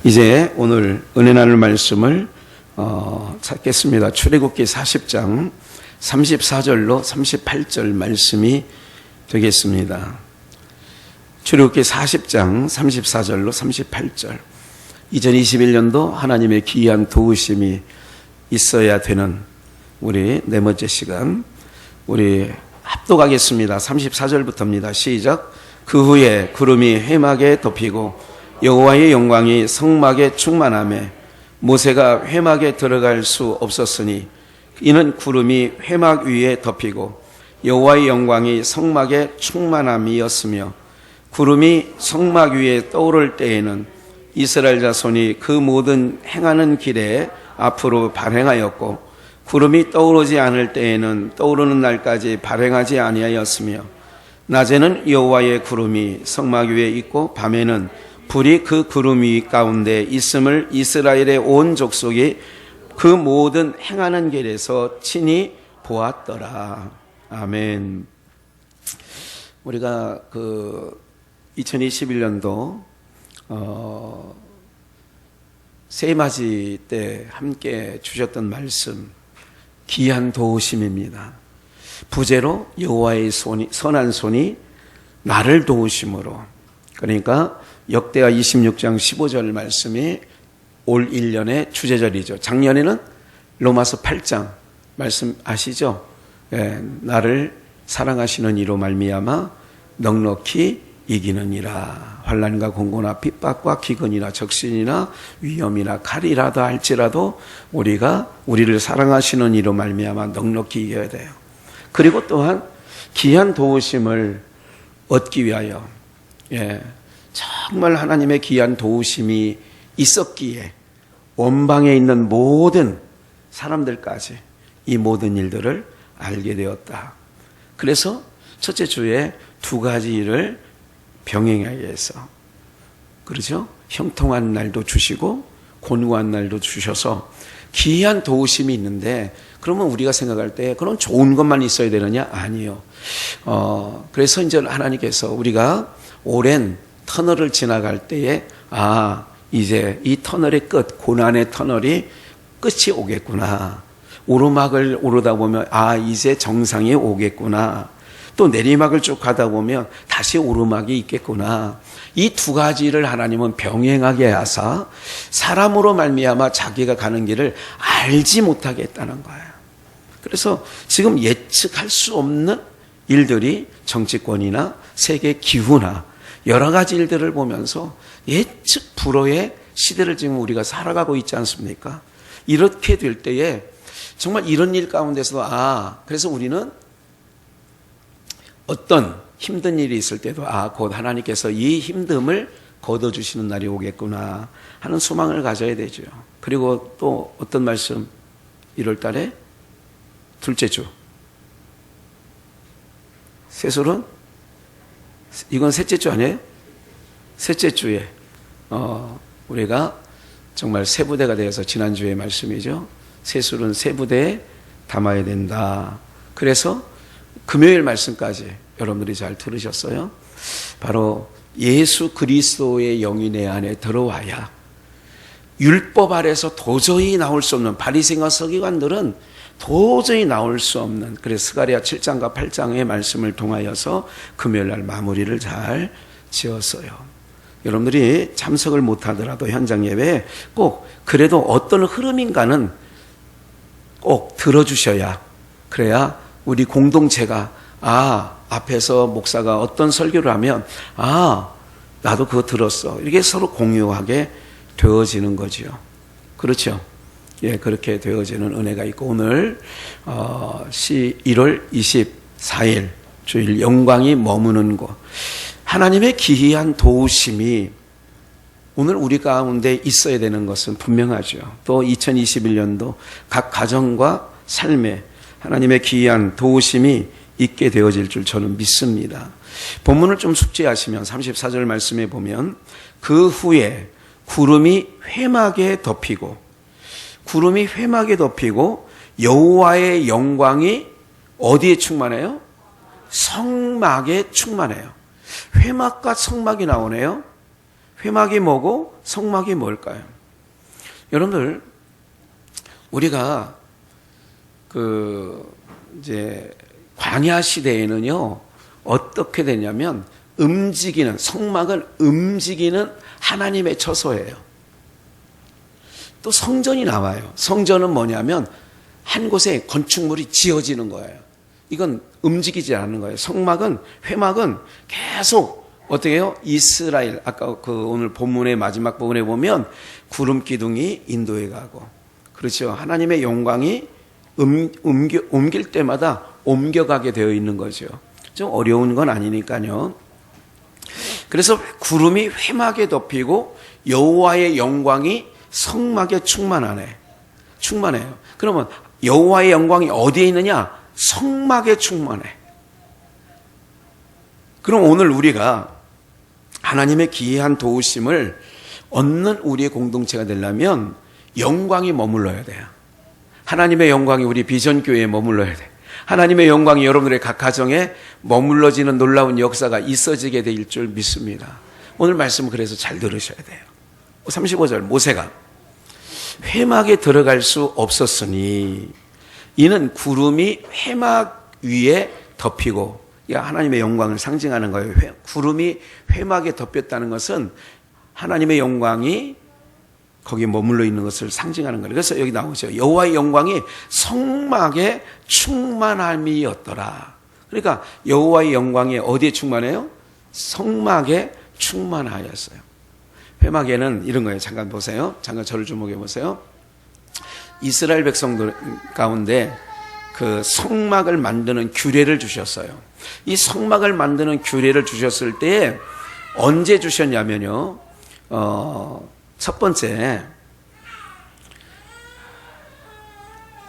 이제 오늘 은혜 나눌 말씀을 찾겠습니다. 출애굽기 40장 34절로 38절 말씀이 되겠습니다. 출애굽기 40장 34절로 38절. 2021년도 하나님의 귀한 도우심이 있어야 되는 우리 네 번째 시간, 우리 합독하겠습니다. 34절부터입니다. 시작. 그 후에 구름이 회막에 덮이고 여호와의 영광이 성막에 충만하며 모세가 회막에 들어갈 수 없었으니 이는 구름이 회막 위에 덮이고 여호와의 영광이 성막에 충만함이었으며, 구름이 성막 위에 떠오를 때에는 이스라엘 자손이 그 모든 행하는 길에 앞으로 발행하였고, 구름이 떠오르지 않을 때에는 떠오르는 날까지 발행하지 아니하였으며, 낮에는 여호와의 구름이 성막 위에 있고 밤에는 불이 그 구름 위 가운데 있음을 이스라엘의 온 족속이 그 모든 행하는 길에서 친히 보았더라. 아멘. 우리가 2021년도 새해맞이 때 함께 주셨던 말씀, 귀한 도우심입니다. 부제로 여호와의 선한 손이 나를 도우심으로. 그러니까 역대하 26장 15절 말씀이 올 1년의 주제절이죠. 작년에는 로마서 8장 말씀 아시죠? 나를 사랑하시는 이로 말미암아 넉넉히 이기느니라. 환난과 공고나 핍박과 기근이나 적신이나 위험이나 칼이라도 할지라도 우리를 사랑하시는 이로 말미암아 넉넉히 이겨야 돼요. 그리고 또한 귀한 도우심을 얻기 위하여 정말 하나님의 귀한 도우심이 있었기에 원방에 있는 모든 사람들까지 이 모든 일들을 알게 되었다. 그래서 첫째 주에 두 가지 일을 병행하기 위해서, 그렇죠? 형통한 날도 주시고 곤고한 날도 주셔서 귀한 도우심이 있는데, 그러면 우리가 생각할 때 그런 좋은 것만 있어야 되느냐? 아니요. 그래서 이제 하나님께서 우리가 오랜 터널을 지나갈 때에 이제 이 터널의 끝, 고난의 터널이 끝이 오겠구나. 오르막을 오르다 보면 이제 정상이 오겠구나. 또 내리막을 쭉 가다 보면 다시 오르막이 있겠구나. 이 두 가지를 하나님은 병행하게 하사 사람으로 말미암아 자기가 가는 길을 알지 못하게 했다는 거예요. 그래서 지금 예측할 수 없는 일들이 정치권이나 세계 기후나 여러 가지 일들을 보면서 예측 불허의 시대를 지금 우리가 살아가고 있지 않습니까? 이렇게 될 때에 정말 이런 일 가운데서도 그래서 우리는 어떤 힘든 일이 있을 때도 곧 하나님께서 이 힘듦을 거둬주시는 날이 오겠구나 하는 소망을 가져야 되죠. 그리고 또 어떤 말씀, 1월 달에 둘째 주 세술은 이건 셋째 주 아니에요? 셋째 주에 우리가 정말 세부대가 되어서, 지난주의 말씀이죠. 세술은 세부대에 담아야 된다. 그래서 금요일 말씀까지 여러분들이 잘 들으셨어요? 바로 예수 그리스도의 영이 내 안에 들어와야 율법 아래서 도저히 나올 수 없는, 바리새인과 서기관들은 도저히 나올 수 없는, 그래서 스가랴 7장과 8장의 말씀을 통하여서 금요일 날 마무리를 잘 지었어요. 여러분들이 참석을 못하더라도 현장 예배에 꼭 그래도 어떤 흐름인가는 꼭 들어주셔야, 그래야 우리 공동체가 앞에서 목사가 어떤 설교를 하면 나도 그거 들었어, 이렇게 서로 공유하게 되어지는 거죠. 그렇죠? 그렇게 되어지는 은혜가 있고, 오늘 1월 24일 주일 영광이 머무는 곳, 하나님의 기이한 도우심이 오늘 우리 가운데 있어야 되는 것은 분명하죠. 또 2021년도 각 가정과 삶에 하나님의 기이한 도우심이 있게 되어질 줄 저는 믿습니다. 본문을 좀 숙지하시면 34절 말씀에 보면 그 후에 구름이 회막에 덮이고, 구름이 회막에 덮이고 여호와의 영광이 어디에 충만해요? 성막에 충만해요. 회막과 성막이 나오네요. 회막이 뭐고 성막이 뭘까요? 여러분들, 우리가 이제 광야 시대에는요, 어떻게 되냐면 성막은 움직이는 하나님의 처소예요. 또 성전이 나와요. 성전은 뭐냐면 한 곳에 건축물이 지어지는 거예요. 이건 움직이지 않는 거예요. 회막은 계속 어떻게 해요? 이스라엘, 아까 오늘 본문의 마지막 부분에 보면 구름 기둥이 인도에 가고, 그렇죠. 하나님의 영광이 옮길 때마다 옮겨가게 되어 있는 거죠. 좀 어려운 건 아니니까요. 그래서 구름이 회막에 덮이고 여호와의 영광이 성막에 충만해요. 그러면 여호와의 영광이 어디에 있느냐? 성막에 충만해. 그럼 오늘 우리가 하나님의 기이한 도우심을 얻는 우리의 공동체가 되려면 영광이 머물러야 돼요. 하나님의 영광이 우리 비전교회에 머물러야 돼. 하나님의 영광이 여러분들의 각 가정에 머물러지는 놀라운 역사가 있어지게 될 줄 믿습니다. 오늘 말씀은 그래서 잘 들으셔야 돼요. 35절, 모세가 회막에 들어갈 수 없었으니 이는 구름이 회막 위에 덮이고, 하나님의 영광을 상징하는 거예요. 구름이 회막에 덮였다는 것은 하나님의 영광이 거기에 머물러 있는 것을 상징하는 거예요. 그래서 여기 나오죠. 여호와의 영광이 성막에 충만함이었더라. 그러니까 여호와의 영광이 어디에 충만해요? 성막에 충만하였어요. 회막에는 이런 거예요. 잠깐 보세요. 잠깐 저를 주목해 보세요. 이스라엘 백성들 가운데 그 성막을 만드는 규례를 주셨어요. 이 성막을 만드는 규례를 주셨을 때 언제 주셨냐면요. 첫 번째,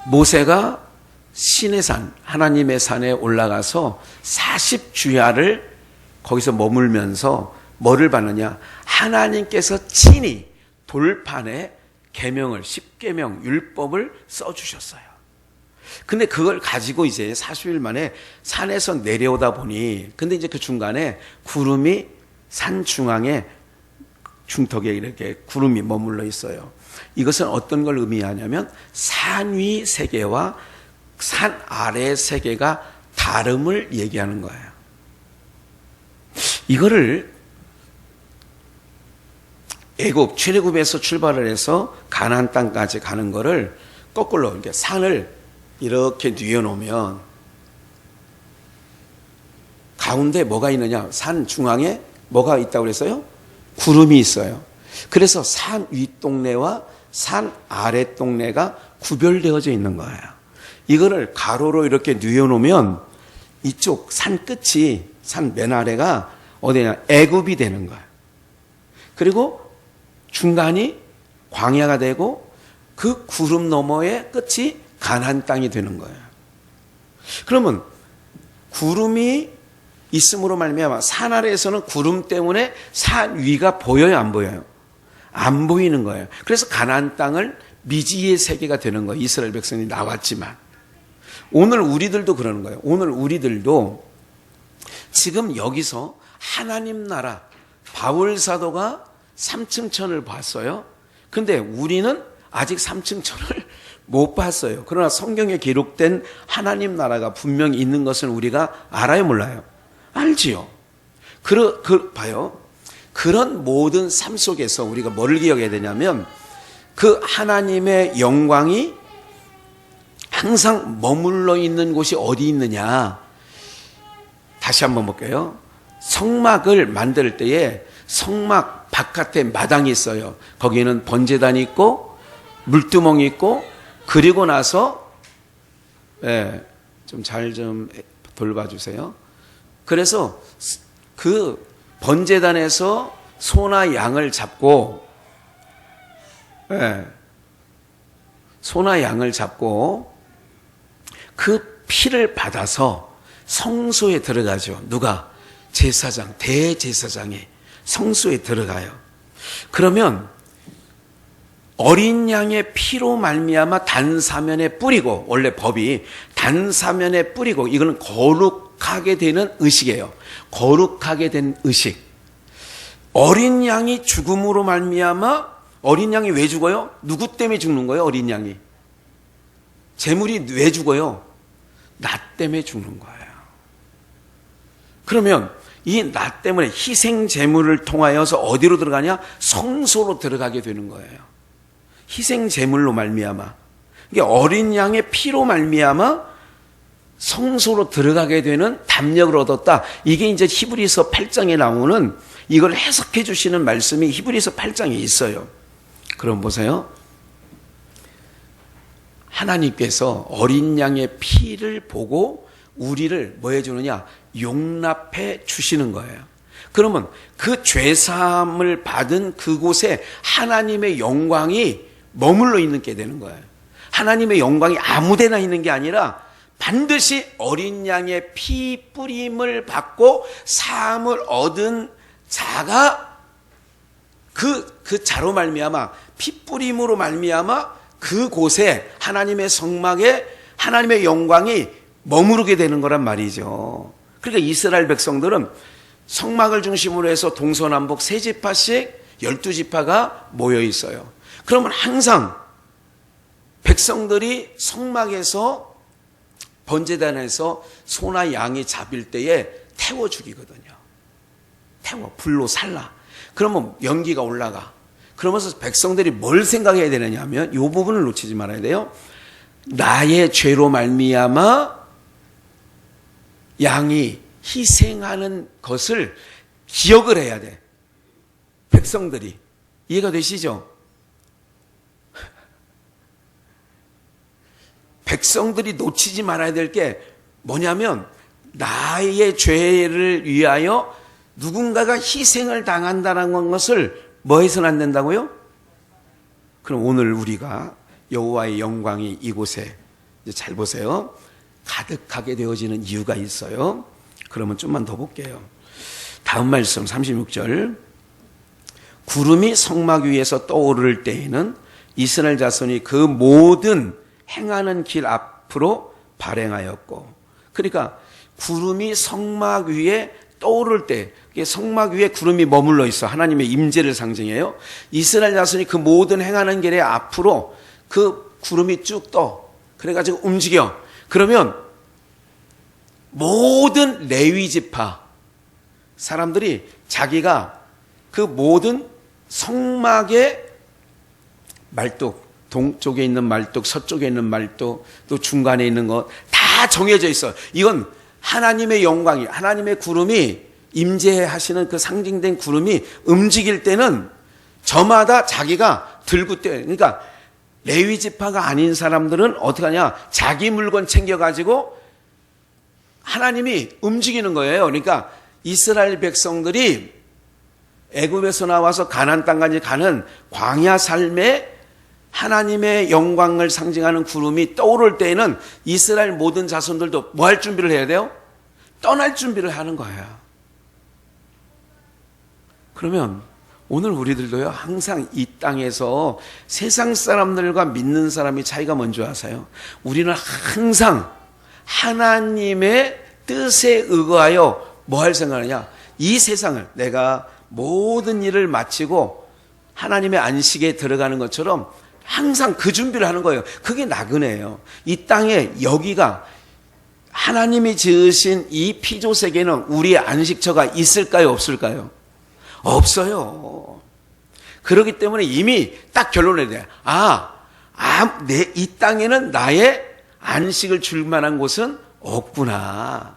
모세가 신의 산, 하나님의 산에 올라가서 40주야를 거기서 머물면서 뭐를 받느냐? 하나님께서 친히 돌판에 계명을, 10계명, 율법을 써주셨어요. 근데 그걸 가지고 이제 40일 만에 산에서 내려오다 보니, 근데 이제 그 중간에 구름이 산 중앙에 중턱에 이렇게 구름이 머물러 있어요. 이것은 어떤 걸 의미하냐면 산 위 세계와 산 아래 세계가 다름을 얘기하는 거예요. 이거를 애굽 출애굽에서 출발을 해서 가나안 땅까지 가는 거를 거꾸로 이렇게 산을 이렇게 뉘어놓으면 가운데 뭐가 있느냐? 산 중앙에 뭐가 있다고 그랬어요? 구름이 있어요. 그래서 산 윗동네와 산 아래 동네가 구별되어져 있는 거예요. 이거를 가로로 이렇게 뉘어놓으면 이쪽 산 끝이, 산 맨 아래가 어디냐? 애굽이 되는 거예요. 그리고 중간이 광야가 되고 그 구름 너머의 끝이 가나안 땅이 되는 거예요. 그러면 구름이 있음으로 말미암아 산 아래에서는 구름 때문에 산 위가 보여요, 안 보여요? 안 보이는 거예요. 그래서 가나안 땅을 미지의 세계가 되는 거예요. 이스라엘 백성이 나왔지만 오늘 우리들도 그러는 거예요. 오늘 우리들도 지금 여기서 하나님 나라, 바울 사도가 3층 천을 봤어요. 근데 우리는 아직 3층 천을 못 봤어요. 그러나 성경에 기록된 하나님 나라가 분명히 있는 것을 우리가 알아요, 몰라요? 알지요. 봐요. 그런 모든 삶 속에서 우리가 뭐를 기억해야 되냐면 그 하나님의 영광이 항상 머물러 있는 곳이 어디 있느냐. 다시 한번 볼게요. 성막을 만들 때에 성막 바깥에 마당이 있어요. 거기에는 번제단이 있고 물두멍이 있고, 그리고 나서 좀 잘 좀 돌봐주세요. 그래서 그 번제단에서 소나 양을 잡고, 소나 양을 잡고 그 피를 받아서 성소에 들어가죠. 누가? 제사장, 대제사장이 성소에 들어가요. 그러면 어린 양의 피로 말미암아 단사면에 뿌리고, 원래 법이 단사면에 뿌리고, 이거는 거룩하게 되는 의식이에요. 거룩하게 된 의식. 어린 양이 죽음으로 말미암아, 어린 양이 왜 죽어요? 누구 때문에 죽는 거예요? 어린 양이. 제물이 왜 죽어요? 나 때문에 죽는 거예요. 그러면 이 나 때문에 희생 제물을 통하여서 어디로 들어가냐? 성소로 들어가게 되는 거예요. 희생 제물로 말미암아. 이게 어린 양의 피로 말미암아 성소로 들어가게 되는 담력을 얻었다. 이게 이제 히브리서 8장에 나오는, 이걸 해석해 주시는 말씀이 히브리서 8장에 있어요. 그럼 보세요. 하나님께서 어린 양의 피를 보고 우리를 뭐 해주느냐? 용납해 주시는 거예요. 그러면 그 죄사함을 받은 그곳에 하나님의 영광이 머물러 있는 게 되는 거예요. 하나님의 영광이 아무데나 있는 게 아니라 반드시 어린 양의 피 뿌림을 받고 사함을 얻은 자가 그 자로 말미암아, 피 뿌림으로 말미암아 그곳에 하나님의 성막에 하나님의 영광이 머무르게 되는 거란 말이죠. 그러니까 이스라엘 백성들은 성막을 중심으로 해서 동서남북 세 지파씩 12지파가 모여 있어요. 그러면 항상 백성들이 성막에서 번제단에서 소나 양이 잡힐 때에 태워 죽이거든요. 태워, 불로 살라. 그러면 연기가 올라가. 그러면서 백성들이 뭘 생각해야 되느냐 하면 이 부분을 놓치지 말아야 돼요. 나의 죄로 말미암아 양이 희생하는 것을 기억을 해야 돼. 백성들이. 이해가 되시죠? 백성들이 놓치지 말아야 될 게 뭐냐면 나의 죄를 위하여 누군가가 희생을 당한다는 것을 뭐 해서는 안 된다고요? 그럼 오늘 우리가 여호와의 영광이 이곳에, 이제 잘 보세요, 가득하게 되어지는 이유가 있어요. 그러면 좀만 더 볼게요. 다음 말씀 36절. 구름이 성막 위에서 떠오를 때에는 이스라엘 자손이 그 모든 행하는 길 앞으로 발행하였고, 그러니까 구름이 성막 위에 떠오를 때, 성막 위에 구름이 머물러 있어. 하나님의 임재를 상징해요. 이스라엘 자손이 그 모든 행하는 길의 앞으로 그 구름이 쭉 떠. 그래가지고 움직여. 그러면 모든 레위 지파 사람들이 자기가 그 모든 성막의 말뚝, 동쪽에 있는 말뚝, 서쪽에 있는 말뚝, 또 중간에 있는 것 다 정해져 있어. 이건 하나님의 영광이, 하나님의 구름이 임재하시는 그 상징된 구름이 움직일 때는 저마다 자기가 들고 뛰어요. 그러니까 레위 지파가 아닌 사람들은 어떻게 하냐? 자기 물건 챙겨가지고 하나님이 움직이는 거예요. 그러니까 이스라엘 백성들이 애굽에서 나와서 가나안 땅까지 가는 광야 삶에 하나님의 영광을 상징하는 구름이 떠오를 때에는 이스라엘 모든 자손들도 뭐 할 준비를 해야 돼요? 떠날 준비를 하는 거예요. 그러면 오늘 우리들도요, 항상 이 땅에서 세상 사람들과 믿는 사람이 차이가 뭔지 아세요? 우리는 항상 하나님의 뜻에 의거하여 뭐 할 생각하냐? 이 세상을, 내가 모든 일을 마치고 하나님의 안식에 들어가는 것처럼 항상 그 준비를 하는 거예요. 그게 나그네예요. 이 땅에 여기가 하나님이 지으신 이 피조 세계는 우리의 안식처가 있을까요? 없을까요? 없어요. 그렇기 때문에 이미 딱 결론을 내야 돼. 이 땅에는 나의 안식을 줄 만한 곳은 없구나.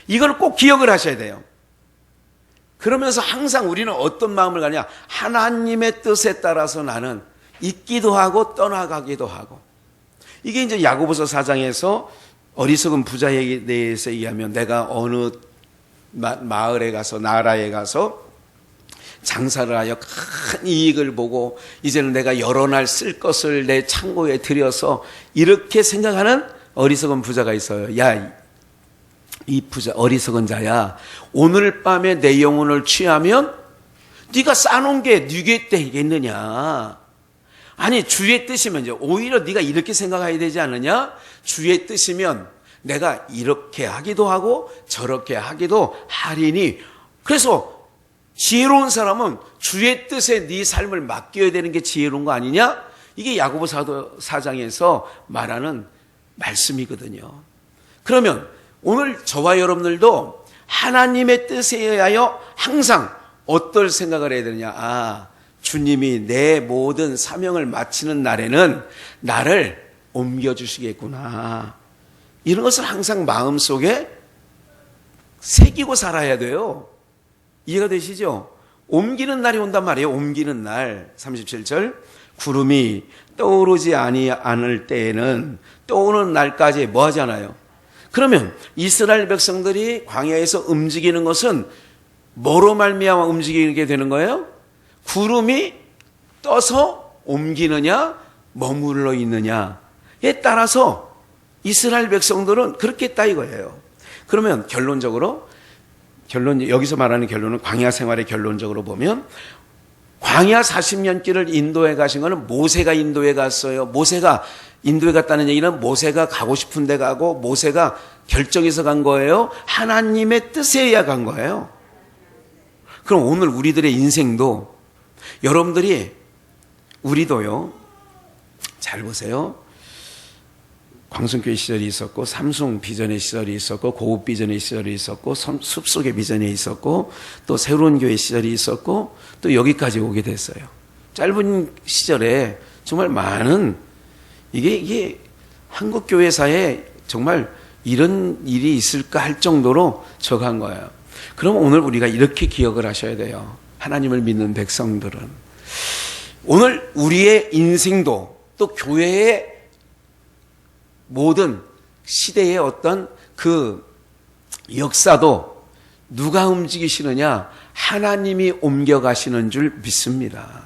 이걸 꼭 기억을 하셔야 돼요. 그러면서 항상 우리는 어떤 마음을 가냐? 하나님의 뜻에 따라서 나는 있기도 하고 떠나가기도 하고. 이게 이제 야고보서 4장에서 어리석은 부자에 대해서 얘기하면, 내가 어느 마을에 가서, 나라에 가서 장사를 하여 큰 이익을 보고 이제는 내가 여러 날 쓸 것을 내 창고에 들여서, 이렇게 생각하는 어리석은 부자가 있어요. 야, 이 부자, 어리석은 자야, 오늘 밤에 내 영혼을 취하면 네가 싸놓은 게 네게 되겠느냐? 아니, 주의 뜻이면 이제 오히려 네가 이렇게 생각해야 되지 않느냐? 주의 뜻이면 내가 이렇게 하기도 하고 저렇게 하기도 하리니. 그래서 지혜로운 사람은 주의 뜻에 네 삶을 맡겨야 되는 게 지혜로운 거 아니냐? 이게 야고보 4장에서 말하는 말씀이거든요. 그러면 오늘 저와 여러분들도 하나님의 뜻에 의하여 항상 어떨 생각을 해야 되느냐? 주님이 내 모든 사명을 마치는 날에는 나를 옮겨주시겠구나. 이런 것을 항상 마음속에 새기고 살아야 돼요. 이해가 되시죠? 옮기는 날이 온단 말이에요. 옮기는 날. 37절. 구름이 떠오르지 않을 때에는 떠오르는 날까지 뭐 하잖아요. 그러면 이스라엘 백성들이 광야에서 움직이는 것은 뭐로 말미암아 움직이게 되는 거예요? 구름이 떠서 옮기느냐 머물러 있느냐에 따라서 이스라엘 백성들은 그렇게 했다 이거예요. 그러면 여기서 말하는 결론은 광야 생활의 결론적으로 보면 광야 40년 길을 인도해 가신 거는 모세가 인도해 갔어요. 모세가 인도에 갔다는 얘기는 모세가 가고 싶은 데 가고 모세가 결정해서 간 거예요. 하나님의 뜻에 의해 간 거예요. 그럼 오늘 우리들의 인생도 우리도요. 잘 보세요. 광성교회 시절이 있었고 삼성 비전의 시절이 있었고 고급 비전의 시절이 있었고 숲속의 비전이 있었고 또 새로운 교회 시절이 있었고 또 여기까지 오게 됐어요. 짧은 시절에 정말 많은 이게 한국 교회사에 정말 이런 일이 있을까 할 정도로 적한 거예요. 그럼 오늘 우리가 이렇게 기억을 하셔야 돼요. 하나님을 믿는 백성들은 오늘 우리의 인생도 또 교회의 모든 시대의 어떤 그 역사도 누가 움직이시느냐? 하나님이 옮겨가시는 줄 믿습니다.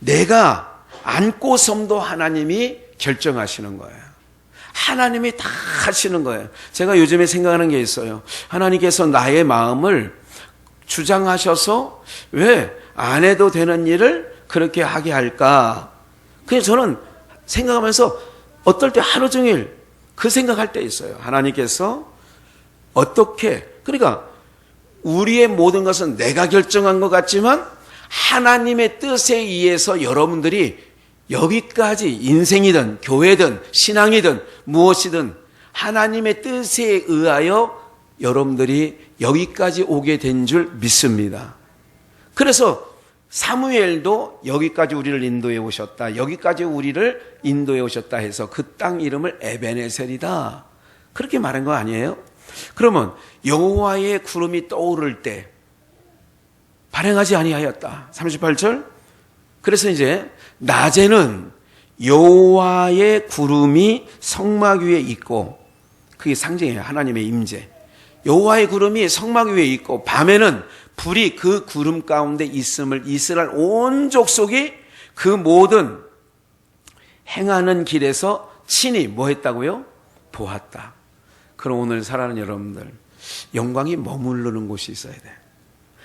내가 안고 섬도 하나님이 결정하시는 거예요. 하나님이 다 하시는 거예요. 제가 요즘에 생각하는 게 있어요. 하나님께서 나의 마음을 주장하셔서 왜 안 해도 되는 일을 그렇게 하게 할까? 그래서 저는 생각하면서 어떨 때 하루 종일 그 생각할 때 있어요. 하나님께서 어떻게, 그러니까 우리의 모든 것은 내가 결정한 것 같지만 하나님의 뜻에 의해서 여러분들이 여기까지 인생이든 교회든 신앙이든 무엇이든 하나님의 뜻에 의하여 여러분들이 여기까지 오게 된 줄 믿습니다. 그래서 사무엘도 여기까지 우리를 인도해 오셨다. 여기까지 우리를 인도해 오셨다 해서 그 땅 이름을 에베네셀이다. 그렇게 말한 거 아니에요? 그러면 여호와의 구름이 떠오를 때 발행하지 아니하였다. 38절. 그래서 이제 낮에는 여호와의 구름이 성막 위에 있고 그게 상징이에요. 하나님의 임재. 여호와의 구름이 성막 위에 있고 밤에는 불이 그 구름 가운데 있음을 이스라엘 온 족속이 그 모든 행하는 길에서 친히 뭐 했다고요? 보았다. 그럼 오늘 살아가는 여러분들 영광이 머무르는 곳이 있어야 돼.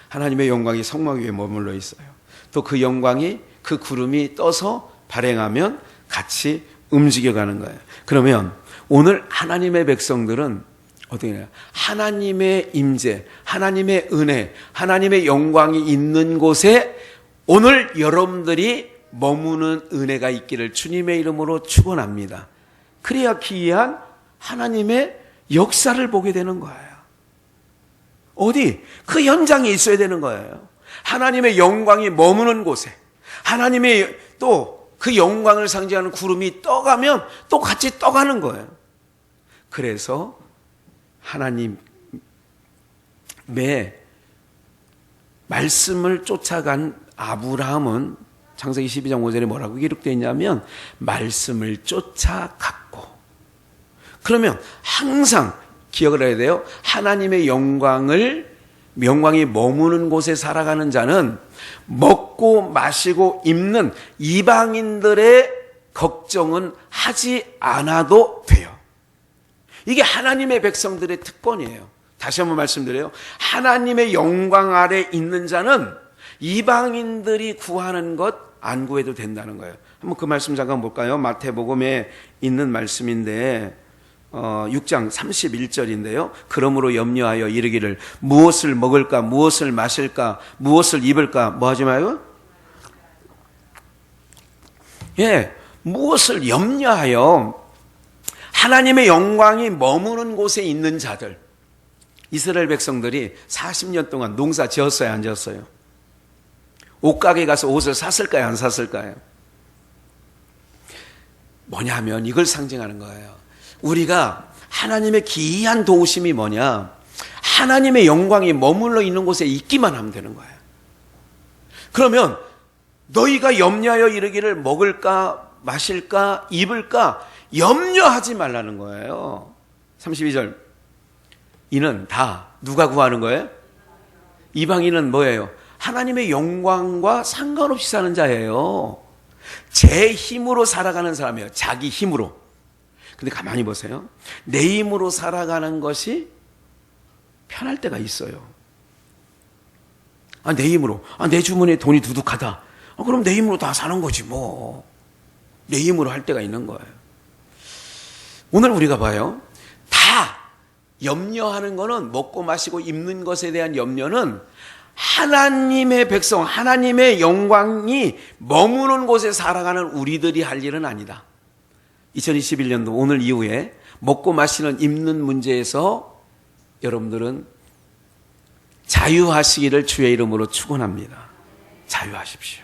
하나님의 영광이 성막 위에 머물러 있어요. 또 그 영광이 그 구름이 떠서 발행하면 같이 움직여가는 거예요. 그러면 오늘 하나님의 백성들은 어떻게 해요? 하나님의 임재, 하나님의 은혜, 하나님의 영광이 있는 곳에 오늘 여러분들이 머무는 은혜가 있기를 주님의 이름으로 축원합니다. 그래야 기이한 하나님의 역사를 보게 되는 거예요. 어디? 그 현장에 있어야 되는 거예요. 하나님의 영광이 머무는 곳에 하나님의 또 그 영광을 상징하는 구름이 떠가면 또 같이 떠가는 거예요. 그래서 하나님의 말씀을 쫓아간 아브라함은 창세기 12장 5절에 뭐라고 기록되어 있냐면 말씀을 쫓아갔고, 그러면 항상 기억을 해야 돼요. 하나님의 영광이 머무는 곳에 살아가는 자는 먹고 마시고 입는 이방인들의 걱정은 하지 않아도 돼요. 이게 하나님의 백성들의 특권이에요. 다시 한번 말씀드려요. 하나님의 영광 아래 있는 자는 이방인들이 구하는 것 안 구해도 된다는 거예요. 한번 그 말씀 잠깐 볼까요? 마태복음에 있는 말씀인데 6장 31절인데요. 그러므로 염려하여 이르기를 무엇을 먹을까, 무엇을 마실까, 무엇을 입을까, 뭐 하지 마요? 예, 무엇을 염려하여 하나님의 영광이 머무는 곳에 있는 자들. 이스라엘 백성들이 40년 동안 농사 지었어요, 안 지었어요? 옷가게 가서 옷을 샀을까요, 안 샀을까요? 뭐냐면 이걸 상징하는 거예요. 우리가 하나님의 기이한 도우심이 뭐냐? 하나님의 영광이 머물러 있는 곳에 있기만 하면 되는 거예요. 그러면 너희가 염려하여 이르기를 먹을까, 마실까, 입을까 염려하지 말라는 거예요. 32절. 이는 다 누가 구하는 거예요? 이방인은 뭐예요? 하나님의 영광과 상관없이 사는 자예요. 제 힘으로 살아가는 사람이에요. 자기 힘으로. 근데 가만히 보세요. 내 힘으로 살아가는 것이 편할 때가 있어요. 내 힘으로. 내 주머니에 돈이 두둑하다. 그럼 내 힘으로 다 사는 거지 뭐. 내 힘으로 할 때가 있는 거예요. 오늘 우리가 봐요. 다 염려하는 거는 먹고 마시고 입는 것에 대한 염려는 하나님의 백성, 하나님의 영광이 머무는 곳에 살아가는 우리들이 할 일은 아니다. 2021년도 오늘 이후에 먹고 마시는 입는 문제에서 여러분들은 자유하시기를 주의 이름으로 축원합니다. 자유하십시오.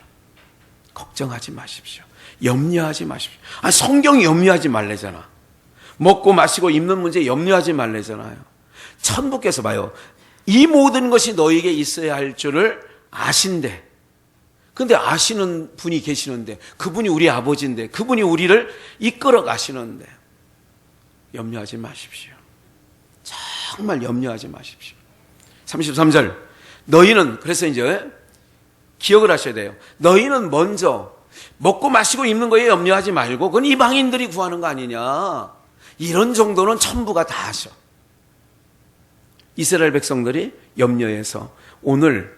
걱정하지 마십시오. 염려하지 마십시오. 성경이 염려하지 말래잖아. 먹고 마시고 입는 문제 염려하지 말래잖아요. 천부께서 봐요. 이 모든 것이 너에게 있어야 할 줄을 아신대. 근데 아시는 분이 계시는데, 그분이 우리 아버지인데, 그분이 우리를 이끌어 가시는데 염려하지 마십시오. 정말 염려하지 마십시오. 33절. 너희는, 그래서 이제 기억을 하셔야 돼요. 너희는 먼저 먹고 마시고 입는 거에 염려하지 말고 그건 이방인들이 구하는 거 아니냐. 이런 정도는 천부가 다 하셔. 이스라엘 백성들이 염려해서 오늘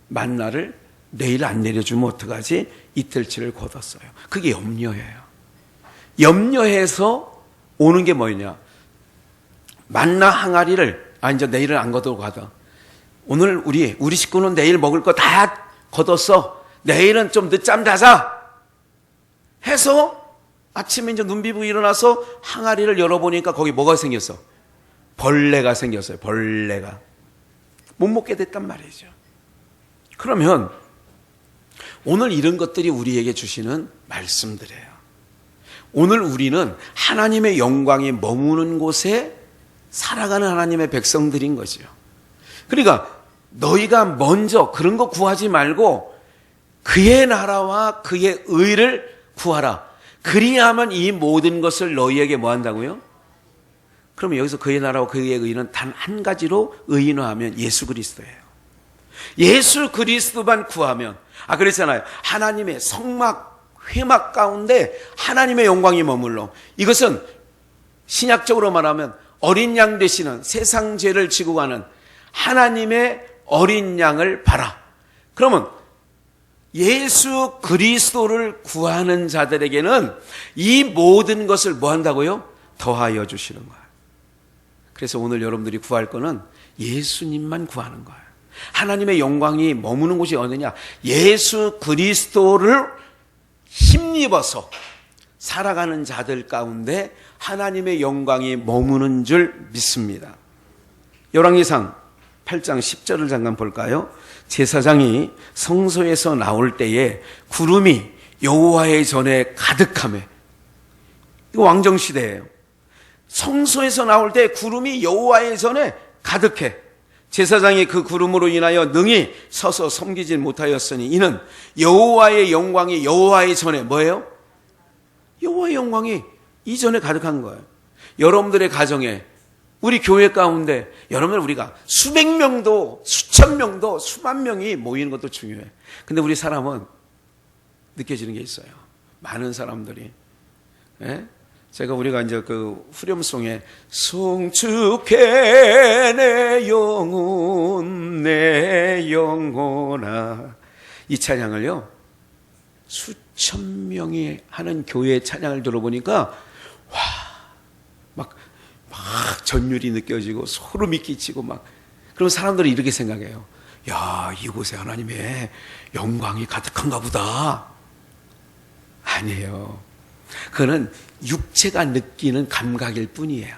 만나를 내일 안 내려주면 어떡하지? 이틀치를 거뒀어요. 그게 염려예요. 염려해서 오는 게 뭐냐? 만나 항아리를 이제 내일은 안 거두고 가다. 오늘 우리 식구는 내일 먹을 거 다 거뒀어. 내일은 좀 늦잠 자자. 해서 아침에 이제 눈 비비고 일어나서 항아리를 열어보니까 거기 뭐가 생겼어? 벌레가 생겼어요. 벌레가. 못 먹게 됐단 말이죠. 그러면 오늘 이런 것들이 우리에게 주시는 말씀들이에요. 오늘 우리는 하나님의 영광이 머무는 곳에 살아가는 하나님의 백성들인 거죠. 그러니까 너희가 먼저 그런 거 구하지 말고 그의 나라와 그의 의를 구하라. 그리하면 이 모든 것을 너희에게 뭐 한다고요? 그러면 여기서 그의 나라와 그의 의는 단 한 가지로 의인화하면 예수 그리스도예요. 예수 그리스도만 구하면, 그랬잖아요. 하나님의 성막, 회막 가운데 하나님의 영광이 머물러. 이것은 신약적으로 말하면 어린 양 되시는 세상 죄를 지고 가는 하나님의 어린 양을 봐라. 그러면 예수 그리스도를 구하는 자들에게는 이 모든 것을 뭐 한다고요? 더하여 주시는 거예요. 그래서 오늘 여러분들이 구할 거는 예수님만 구하는 거예요. 하나님의 영광이 머무는 곳이 어디냐? 예수 그리스도를 힘입어서 살아가는 자들 가운데 하나님의 영광이 머무는 줄 믿습니다. 열왕기상 8장 10절을 잠깐 볼까요? 제사장이 성소에서 나올 때에 구름이 여호와의 전에 가득하매. 이거 왕정시대예요. 성소에서 나올 때 구름이 여호와의 전에 가득해. 제사장이 그 구름으로 인하여 능히 서서 섬기지 못하였으니 이는 여호와의 영광이 여호와의 전에 뭐예요? 여호와의 영광이 이전에 가득한 거예요. 여러분들의 가정에, 우리 교회 가운데 여러분들 우리가 수백 명도 수천 명도 수만 명이 모이는 것도 중요해. 근데 우리 사람은 느껴지는 게 있어요. 많은 사람들이. 우리가 이제 그 후렴송에 송축해 내 영혼아 이 찬양을요 수천 명이 하는 교회 찬양을 들어보니까 막 전율이 느껴지고 소름이 끼치고 막. 그럼 사람들이 이렇게 생각해요. 야, 이곳에 하나님의 영광이 가득한가 보다. 아니에요. 그거는 육체가 느끼는 감각일 뿐이에요.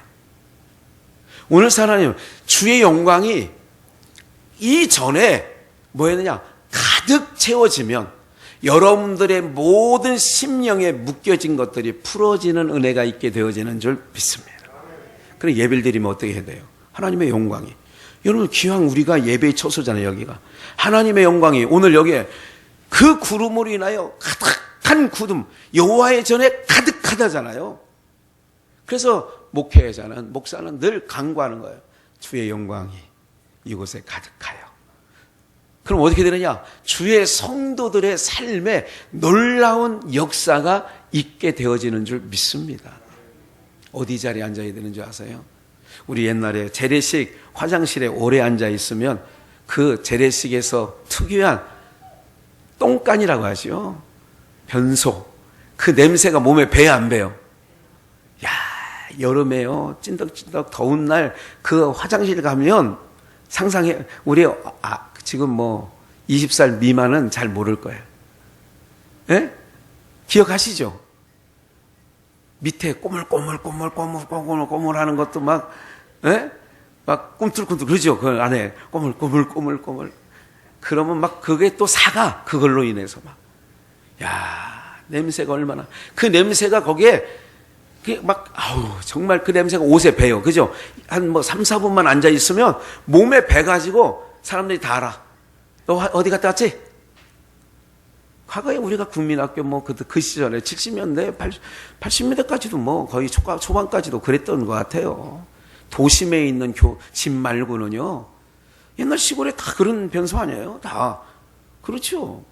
오늘 하나님, 주의 영광이 이전에 뭐였느냐? 가득 채워지면 여러분들의 모든 심령에 묶여진 것들이 풀어지는 은혜가 있게 되어지는 줄 믿습니다. 그럼 예배를 드리면 어떻게 해야 돼요? 하나님의 영광이. 여러분, 기왕 우리가 예배의 처소잖아요, 여기가. 하나님의 영광이 오늘 여기에 그 구름으로 인하여 가득한 구름, 여호와의 전에 가득하다잖아요. 그래서 목회자는, 목사는 늘 간구하는 거예요. 주의 영광이 이곳에 가득하여. 그럼 어떻게 되느냐? 주의 성도들의 삶에 놀라운 역사가 있게 되어지는 줄 믿습니다. 어디 자리에 앉아야 되는 줄 아세요? 우리 옛날에 재래식 화장실에 오래 앉아 있으면 그 재래식에서 특유한 똥간이라고 하죠. 변소. 그 냄새가 몸에 배요, 안 배요? 야, 여름에요. 찐덕찐덕 더운 날 그 화장실 가면 상상해. 우리 지금 뭐 20살 미만은 잘 모를 거예요. 예? 기억하시죠? 밑에 꼬물꼬물 하는 것도 막, 예? 막 꿈틀꿈틀 그러죠. 그 안에 꼬물. 그러면 막 그게 또 사가, 그걸로 인해서 막. 야, 냄새가 얼마나. 그 냄새가 거기에 막, 정말 그 냄새가 옷에 배요. 그죠? 한 뭐 3, 4분만 앉아 있으면 몸에 배가지고 사람들이 다 알아. 너 어디 갔다 왔지? 과거에 우리가 국민학교 뭐 그 시절에 70년대, 80년대까지도 뭐 거의 초반까지도 그랬던 것 같아요. 도심에 있는 집 말고는요. 옛날 시골에 다 그런 변소 아니에요? 다. 그렇죠.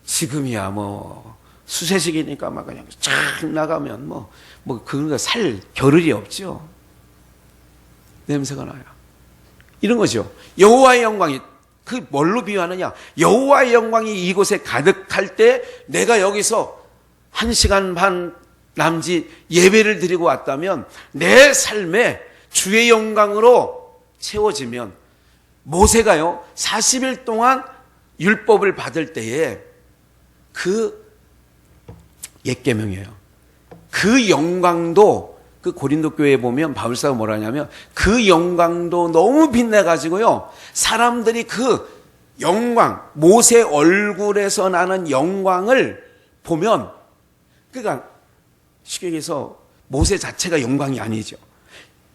지금이야 뭐 수세식이니까 막 그냥 쫙 나가면 그거 살 겨를이 없죠. 냄새가 나요. 이런 거죠. 여호와의 영광이 그 뭘로 비유하느냐? 여호와의 영광이 이곳에 가득할 때 내가 여기서 1시간 반 남짓 예배를 드리고 왔다면 내 삶에 주의 영광으로 채워지면 모세가요 40일 동안 율법을 받을 때에 그 옛 계명이에요. 그 영광도 그 고린도 교회에 보면 바울사가 뭐라 하냐면 그 영광도 너무 빛내가지고요 사람들이 그 영광 모세 얼굴에서 나는 영광을 보면 그러니까 쉽게 얘기해서 모세 자체가 영광이 아니죠.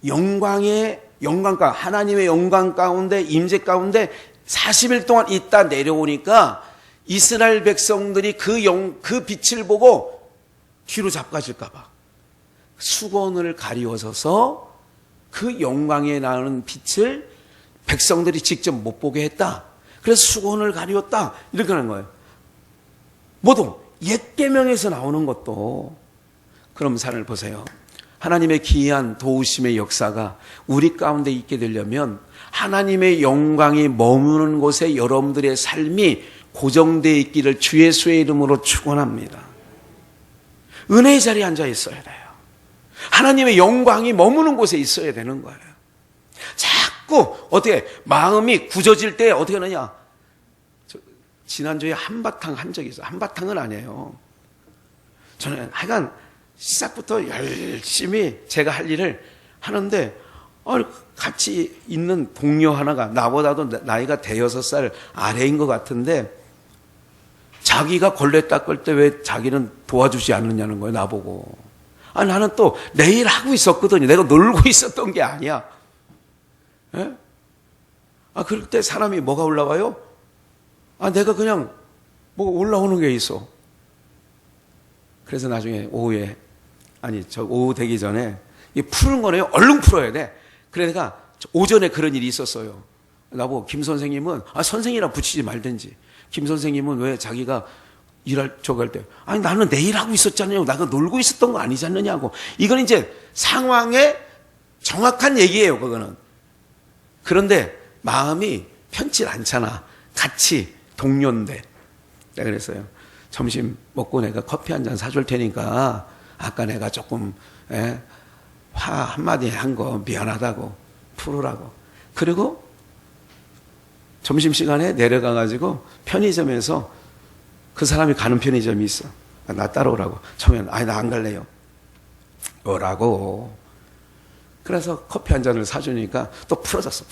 영광의 영광가 하나님의 영광 가운데 임재 가운데 40일 동안 있다 내려오니까 이스라엘 백성들이 그 빛을 보고 뒤로 잡아질까 봐 수건을 가리워서서 그 영광에 나오는 빛을 백성들이 직접 못 보게 했다. 그래서 수건을 가리웠다. 이렇게 하는 거예요. 모두 옛 계명에서 나오는 것도 그럼 산을 보세요. 하나님의 기이한 도우심의 역사가 우리 가운데 있게 되려면 하나님의 영광이 머무는 곳에 여러분들의 삶이 고정되어 있기를 주 예수의 이름으로 축원합니다. 은혜의 자리에 앉아 있어야 돼요. 하나님의 영광이 머무는 곳에 있어야 되는 거예요. 자꾸 어떻게 마음이 굳어질 때 어떻게 하느냐? 지난주에 한바탕 한 적이 있어요. 한바탕은 아니에요. 저는 하여간 시작부터 열심히 제가 할 일을 하는데 같이 있는 동료 하나가 나보다도 나이가 대여섯 살 아래인 것 같은데 자기가 걸레 닦을 때 왜 자기는 도와주지 않느냐는 거예요. 나보고. 나는 또 내일 하고 있었거든요. 내가 놀고 있었던 게 아니야. 예? 그럴 때 사람이 뭐가 올라와요? 내가 그냥 뭐 올라오는 게 있어. 그래서 나중에 오후에 오후 되기 전에 이게 푸는 거네요. 얼른 풀어야 돼. 그래 내가 오전에 그런 일이 있었어요. 나보고 김 선생님은 선생이라 붙이지 말든지. 김 선생님은 왜 자기가 저거 할 때 나는 내일 하고 있었잖아요. 나가 놀고 있었던 거 아니지 않느냐고. 이건 이제 상황의 정확한 얘기예요. 그거는. 그런데 마음이 편치 않잖아. 같이 동료인데. 내가 그랬어요. 점심 먹고 내가 커피 한 잔 사줄 테니까 아까 내가 조금 화 한마디 한 거 미안하다고 풀으라고. 그리고 점심시간에 내려가가지고 편의점에서 그 사람이 가는 편의점이 있어. 나 따라오라고. 처음에는 아니 나 안 갈래요. 오라고. 그래서 커피 한 잔을 사주니까 또 풀어졌어.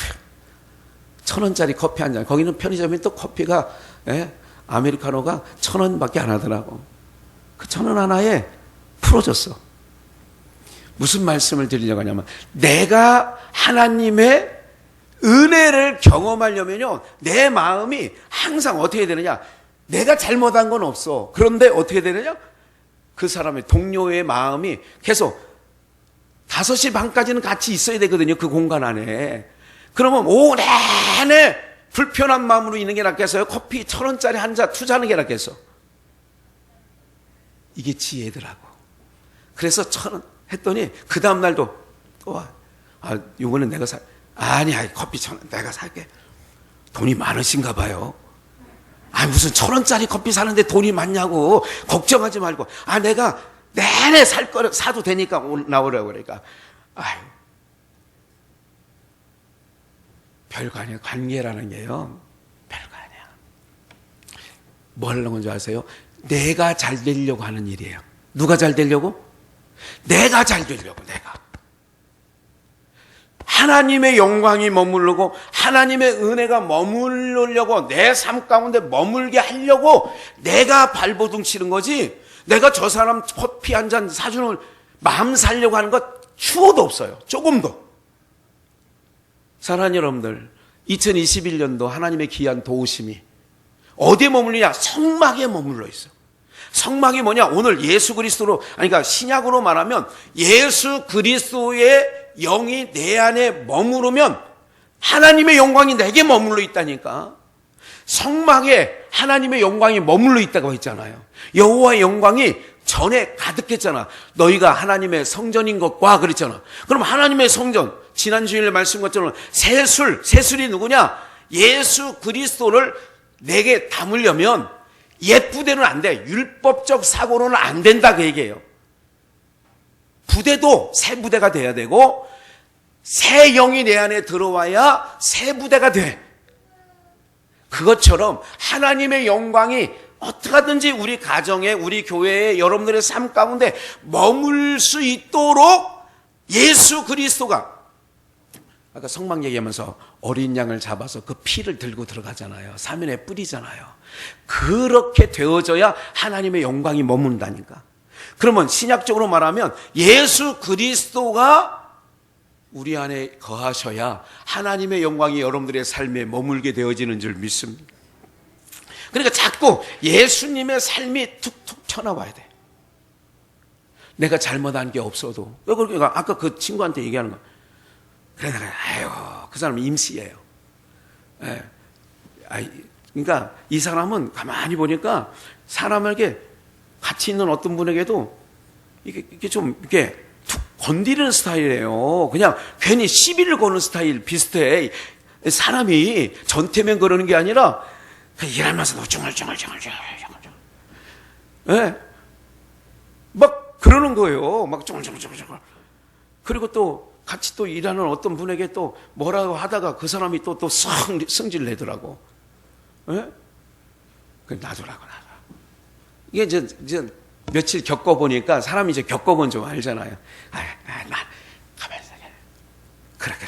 1,000원짜리 커피 한 잔. 거기는 편의점이 또 커피가 아메리카노가 1,000원밖에 안 하더라고. 그 1,000원 하나에 풀어졌어. 무슨 말씀을 드리려고 하냐면 내가 하나님의 은혜를 경험하려면요 내 마음이 항상 어떻게 되느냐, 내가 잘못한 건 없어. 그런데 어떻게 되느냐, 그 사람의 동료의 마음이 계속 5시 반까지는 같이 있어야 되거든요. 그 공간 안에. 그러면 오래 불편한 마음으로 있는 게 낫겠어요? 커피 1,000원짜리 한 잔 투자하는 게 낫겠어? 이게 지혜더라고. 그래서 1,000원 했더니 그 다음날도 또 와. 이거는 내가 아니야, 커피 1,000원 내가 살게. 돈이 많으신가 봐요. 무슨 1,000원짜리 커피 사는데 돈이 많냐고. 걱정하지 말고. 내가 내내 살 거를 사도 되니까 나오라고 그러니까. 별거 아니야. 관계라는 게요. 별거 아니야. 뭐 하려는 건지 아세요? 내가 잘 되려고 하는 일이에요. 누가 잘 되려고? 내가 잘 되려고, 내가. 하나님의 영광이 머무르고 하나님의 은혜가 머무르려고 내 삶 가운데 머물게 하려고 내가 발버둥 치는 거지, 내가 저 사람 커피 한 잔 사주는 마음 살려고 하는 것 추호도 없어요. 조금도. 사랑하는 여러분들, 2021년도 하나님의 귀한 도우심이 어디에 머물리냐? 성막에 머물러 있어. 성막이 뭐냐? 오늘 예수 그리스도로, 그러니까 신약으로 말하면 예수 그리스도의 영이 내 안에 머무르면 하나님의 영광이 내게 머물러 있다니까. 성막에 하나님의 영광이 머물러 있다고 했잖아요. 여호와의 영광이 전에 가득했잖아. 너희가 하나님의 성전인 것과 그랬잖아. 그럼 하나님의 성전, 지난 주일에 말씀 것처럼 세술이 누구냐? 예수 그리스도를 내게 담으려면 옛 부대는 안 돼. 율법적 사고로는 안 된다 그 얘기예요. 부대도 새 부대가 돼야 되고 새 영이 내 안에 들어와야 새 부대가 돼. 그것처럼 하나님의 영광이 어떻게든지 우리 가정에, 우리 교회에, 여러분들의 삶 가운데 머물 수 있도록 예수 그리스도가, 아까 성막 얘기하면서 어린 양을 잡아서 그 피를 들고 들어가잖아요. 사면에 뿌리잖아요. 그렇게 되어져야 하나님의 영광이 머문다니까. 그러면 신약적으로 말하면 예수 그리스도가 우리 안에 거하셔야 하나님의 영광이 여러분들의 삶에 머물게 되어지는 줄 믿습니다. 그러니까 자꾸 예수님의 삶이 툭툭 튀어나와야 돼. 내가 잘못한 게 없어도. 그러니까 아까 그 친구한테 얘기하는 거. 그래, 그 사람은 임시예요. 그러니까 이 사람은 가만히 보니까 사람에게 같이 있는 어떤 분에게도 이게 좀 이렇게 툭 건드리는 스타일이에요. 그냥 괜히 시비를 거는 스타일 비슷해. 사람이 전태면 그러는 게 아니라 일하면서도 쭝얼쭝얼 막 그러는 거예요. 막 쭝얼쭝얼. 그리고 또 같이 또 일하는 어떤 분에게 또 뭐라고 하다가 그 사람이 또 성질 내더라고. 놔두라고. 이게 이제 며칠 겪어보니까 사람이 이제 겪어본 좀 알잖아요. 난 가만히 있어. 그렇게.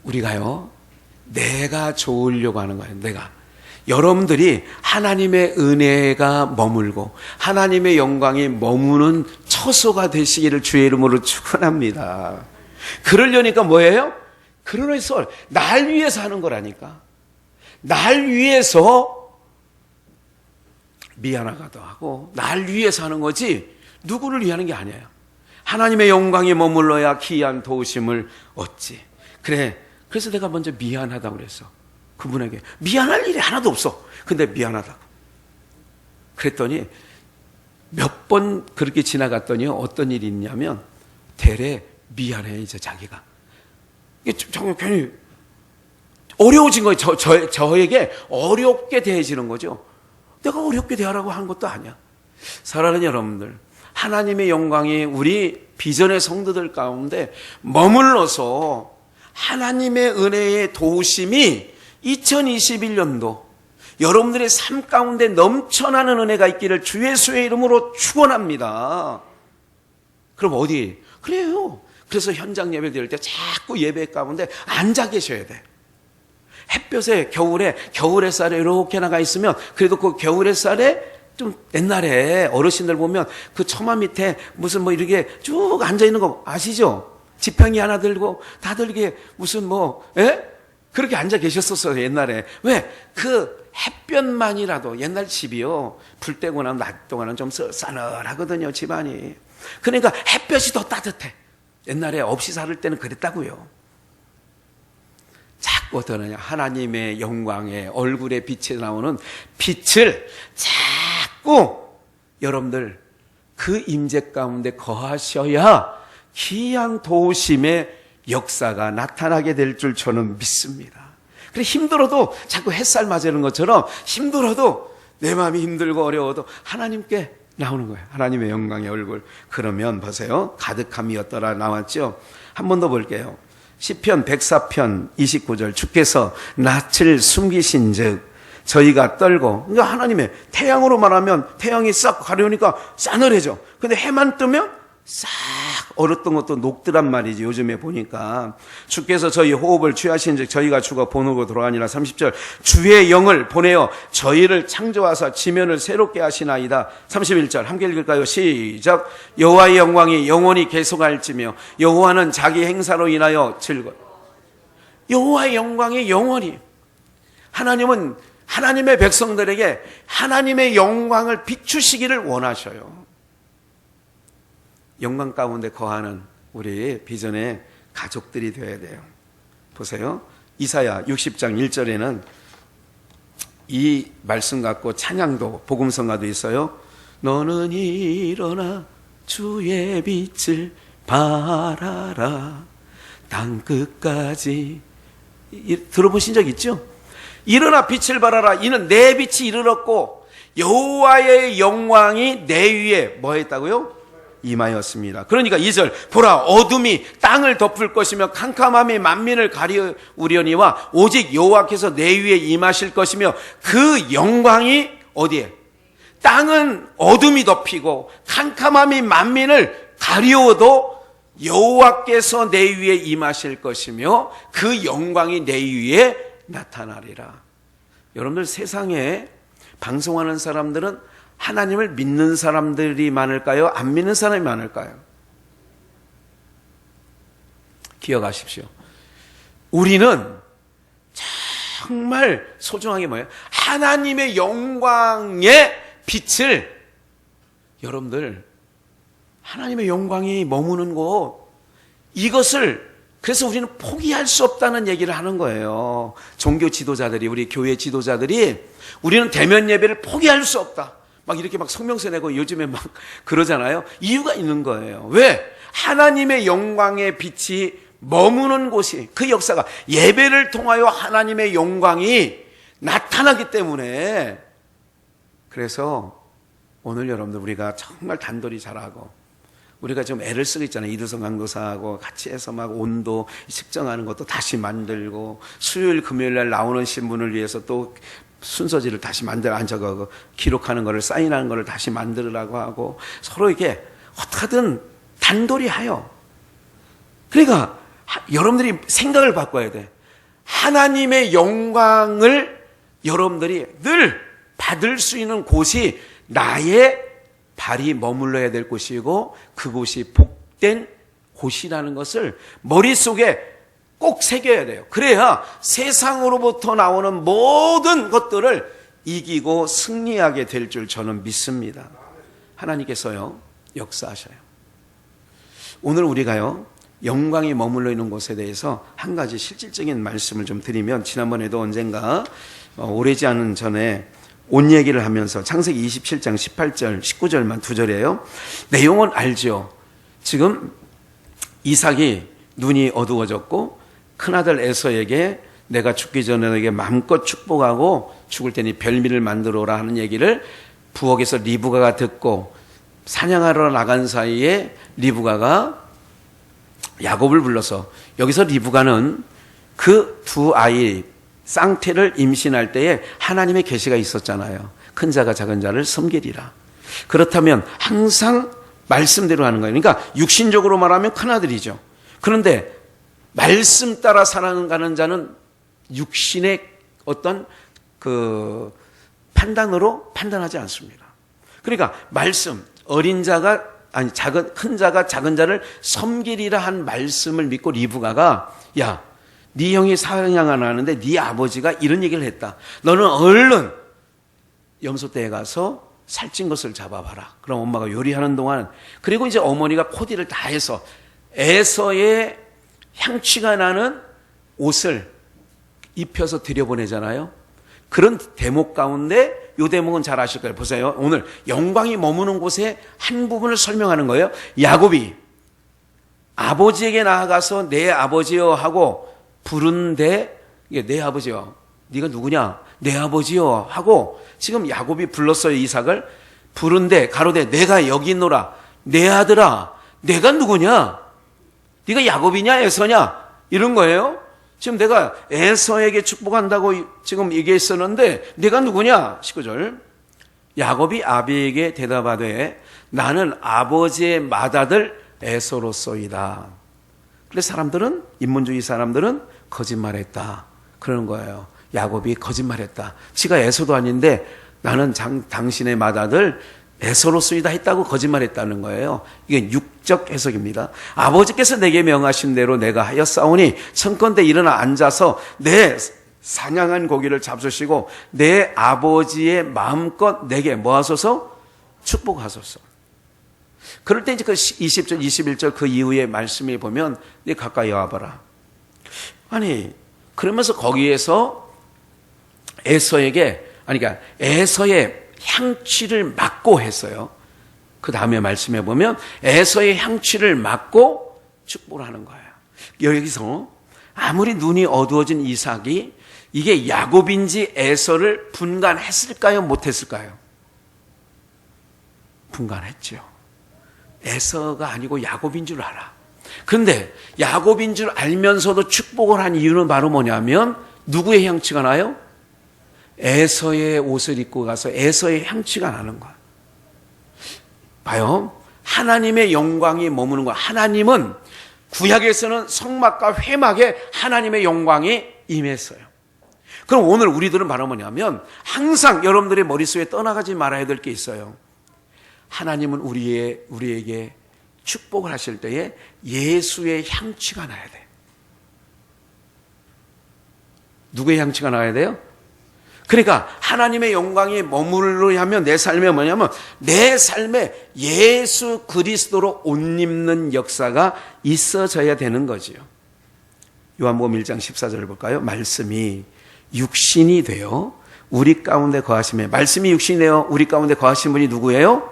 우리가요, 내가 좋으려고 하는 거예요. 내가. 여러분들이 하나님의 은혜가 머물고 하나님의 영광이 머무는 처소가 되시기를 주의 이름으로 축원합니다. 그러려니까 뭐예요? 그러면서 날 위해서 하는 거라니까. 날 위해서 미안하기도 하고 날 위해서 하는 거지 누구를 위하는 게 아니에요. 하나님의 영광이 머물러야 귀한 도우심을 얻지. 그래서 내가 먼저 미안하다고 그랬어. 그분에게 미안할 일이 하나도 없어. 근데 미안하다고. 그랬더니 몇 번 그렇게 지나갔더니 어떤 일이 있냐면 대래 미안해 이제 자기가. 이게 괜히 어려워진 거예요. 저에게 어렵게 대해지는 거죠. 내가 어렵게 대하라고 하는 것도 아니야. 사랑하는 여러분들, 하나님의 영광이 우리 비전의 성도들 가운데 머물러서 하나님의 은혜의 도우심이 2021년도 여러분들의 삶 가운데 넘쳐나는 은혜가 있기를 주 예수의 이름으로 축원합니다. 그럼 어디? 그래요. 그래서 현장 예배 드릴 때 자꾸 예배 가운데 앉아 계셔야 돼. 햇볕에 겨울 햇살에 이렇게 나가 있으면 그래도 그 겨울 햇살에 좀 옛날에 어르신들 보면 그 처마 밑에 무슨 뭐 이렇게 쭉 앉아 있는 거 아시죠? 지팡이 하나 들고 다들 이게 무슨 그렇게 앉아 계셨었어요, 옛날에. 왜? 그 햇볕만이라도 옛날 집이요. 불 떼고 나면 낮 동안은 좀 싸늘하거든요, 집안이. 그러니까 햇볕이 더 따뜻해. 옛날에 없이 살 때는 그랬다고요. 자꾸 어떠느냐. 하나님의 영광의 얼굴에 빛에 나오는 빛을 자꾸 여러분들 그 임재 가운데 거하셔야 귀한 도우심의 역사가 나타나게 될 줄 저는 믿습니다. 그래 힘들어도 자꾸 햇살 맞는 것처럼 힘들어도 내 마음이 힘들고 어려워도 하나님께 나오는 거예요. 하나님의 영광의 얼굴. 그러면 보세요. 가득함이었더라 나왔죠. 한 번 더 볼게요. 시편 104편 29절 주께서 낯을 숨기신 즉 저희가 떨고, 그러니까 하나님의 태양으로 말하면 태양이 싹 가려우니까 싸늘해져. 근데 해만 뜨면 싹 얼었던 것도 녹더란 말이지. 요즘에 보니까 주께서 저희 호흡을 취하신 즉 저희가 죽어 본으로 돌아가니라. 30절 주의 영을 보내어 저희를 창조하사 지면을 새롭게 하시나이다. 31절 함께 읽을까요? 시작. 여호와의 영광이 영원히 계속할지며 여호와는 자기 행사로 인하여 즐거워. 여호와의 영광이 영원히. 하나님은 하나님의 백성들에게 하나님의 영광을 비추시기를 원하셔요. 영광 가운데 거하는 우리 비전의 가족들이 되어야 돼요. 보세요. 이사야 60장 1절에는 이 말씀 갖고 찬양도 복음성가도 있어요. 너는 일어나 주의 빛을 발하라 땅 끝까지. 들어보신 적 있죠? 일어나 빛을 발하라. 이는 내 빛이 이르렀고 여호와의 영광이 내 위에 뭐 했다고요? 임하였습니다. 그러니까 2절 보라 어둠이 땅을 덮을 것이며 캄캄함이 만민을 가리우려니와 오직 여호와께서 내 위에 임하실 것이며 그 영광이 어디에? 땅은 어둠이 덮이고 캄캄함이 만민을 가리워도 여호와께서 내 위에 임하실 것이며 그 영광이 내 위에 나타나리라. 여러분들 세상에 방송하는 사람들은 하나님을 믿는 사람들이 많을까요? 안 믿는 사람이 많을까요? 기억하십시오. 우리는 정말 소중한 게 뭐예요? 하나님의 영광의 빛을, 여러분들 하나님의 영광이 머무는 곳, 이것을 그래서 우리는 포기할 수 없다는 얘기를 하는 거예요. 종교 지도자들이, 우리 교회 지도자들이 우리는 대면 예배를 포기할 수 없다. 막 이렇게 막 성명서 내고 요즘에 막 그러잖아요. 이유가 있는 거예요. 왜? 하나님의 영광의 빛이 머무는 곳이, 그 역사가 예배를 통하여 하나님의 영광이 나타나기 때문에. 그래서 오늘 여러분들 우리가 정말 단돌이 잘하고, 우리가 좀 애를 쓰고 있잖아요. 이두성 강도사하고 같이 해서 막 온도 측정하는 것도 다시 만들고, 수요일 금요일 날 나오는 신문을 위해서 또 순서지를 다시 만들어 앉아가고 기록하는 거를, 사인하는 거를 다시 만들으라고 하고, 서로 이게 어떻게든 단돌이 하여. 그러니까 여러분들이 생각을 바꿔야 돼. 하나님의 영광을 여러분들이 늘 받을 수 있는 곳이 나의 발이 머물러야 될 곳이고 그곳이 복된 곳이라는 것을 머릿속에 꼭 새겨야 돼요. 그래야 세상으로부터 나오는 모든 것들을 이기고 승리하게 될 줄 저는 믿습니다. 하나님께서요 역사하셔요. 오늘 우리가요 영광이 머물러 있는 곳에 대해서 한 가지 실질적인 말씀을 좀 드리면, 지난번에도 언젠가 오래지 않은 전에 옷 얘기를 하면서 창세기 27장 18절 19절만 두 절이에요. 내용은 알죠. 지금 이삭이 눈이 어두워졌고 큰아들 에서에게 내가 죽기 전에 너에게 마음껏 축복하고 죽을 테니 별미를 만들어라 하는 얘기를 부엌에서 리브가가 듣고 사냥하러 나간 사이에 리브가가 야곱을 불러서, 여기서 리브가는 그 두 아이 쌍태를 임신할 때에 하나님의 계시가 있었잖아요. 큰 자가 작은 자를 섬기리라. 그렇다면 항상 말씀대로 하는 거예요. 그러니까 육신적으로 말하면 큰아들이죠. 그런데 말씀 따라 살아가는 자는 육신의 어떤 그 판단으로 판단하지 않습니다. 그러니까 말씀, 어린 자가 큰 자가 작은 자를 섬기리라 한 말씀을 믿고 리브가가, 야, 네 형이 사냥을 하는데 네 아버지가 이런 얘기를 했다. 너는 얼른 염소떼에 가서 살찐 것을 잡아봐라. 그럼 엄마가 요리하는 동안, 그리고 이제 어머니가 코디를 다 해서 에서의 향취가 나는 옷을 입혀서 들여보내잖아요. 그런 대목 가운데 이 대목은 잘 아실 거예요. 보세요. 오늘 영광이 머무는 곳의 한 부분을 설명하는 거예요. 야곱이 아버지에게 나아가서 내 아버지여 하고 부른데, 이게 내 아버지여, 네가 누구냐? 내 아버지여 하고 지금 야곱이 불렀어요. 이삭을 부른데 가로되 내가 여기 있노라. 내 아들아, 내가 누구냐? 네가 야곱이냐 에서냐? 이런 거예요. 지금 내가 에서에게 축복한다고 지금 얘기했었는데 네가 누구냐? 19절. 야곱이 아비에게 대답하되 나는 아버지의 맏아들 에서로소이다. 그래서 사람들은, 인문주의 사람들은 거짓말했다 그러는 거예요. 야곱이 거짓말했다. 지가 에서도 아닌데 나는 당신의 맏아들 에서로소이다 했다고 거짓말했다는 거예요. 이게 육적 해석입니다. 아버지께서 내게 명하신 대로 내가 하였사오니 청컨대 일어나 앉아서 내 사냥한 고기를 잡수시고 내 아버지의 마음껏 내게 뭐 하소서? 축복하소서. 그럴 때 이제 그 20절, 21절 그 이후의 말씀에 보면 네 가까이 와봐라. 아니, 그러면서 거기에서 그러니까 에서의 향취를 막고 했어요. 그 다음에 말씀해 보면 에서의 향취를 막고 축복을 하는 거예요. 여기서 아무리 눈이 어두워진 이삭이 이게 야곱인지 에서를 분간했을까요? 못했을까요? 분간했죠. 에서가 아니고 야곱인 줄 알아. 그런데 야곱인 줄 알면서도 축복을 한 이유는 바로 뭐냐면 누구의 향취가 나요? 에서의 옷을 입고 가서 에서의 향취가 나는 거야. 봐요. 하나님의 영광이 머무는 거야. 하나님은 구약에서는 성막과 회막에 하나님의 영광이 임했어요. 그럼 오늘 우리들은 바로 뭐냐면 항상 여러분들의 머릿속에 떠나가지 말아야 될 게 있어요. 하나님은 우리에게 축복을 하실 때에 예수의 향취가 나야 돼. 누구의 향취가 나야 돼요? 그러니까 하나님의 영광이 머무르려면 내 삶에 뭐냐면 내 삶에 예수 그리스도로 옷 입는 역사가 있어져야 되는 거지요. 요한복음 1장 14절을 볼까요? 말씀이 육신이 되어 우리 가운데 거하시며, 말씀이 육신이 되어 우리 가운데 거하신 분이 누구예요?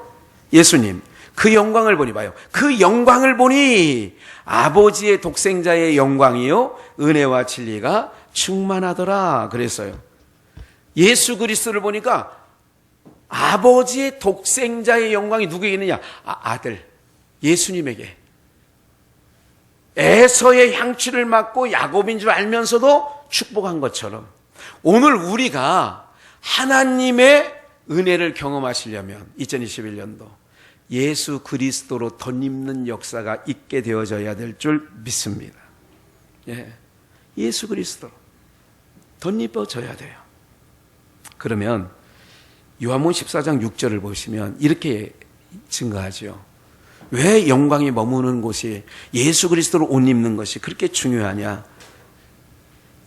예수님. 그 영광을 보니, 봐요. 그 영광을 보니 아버지의 독생자의 영광이요 은혜와 진리가 충만하더라 그랬어요. 예수 그리스도를 보니까 아버지의 독생자의 영광이 누구에게 있느냐? 아들 예수님에게. 에서의 향취를 맡고 야곱인 줄 알면서도 축복한 것처럼 오늘 우리가 하나님의 은혜를 경험하시려면 2021년도 예수 그리스도로 덧입는 역사가 있게 되어져야 될 줄 믿습니다. 예수 그리스도로 덧입어져야 돼요. 그러면 요한복음 14장 6절을 보시면 이렇게 증거하죠. 왜 영광이 머무는 곳이 예수 그리스도로 옷 입는 것이 그렇게 중요하냐?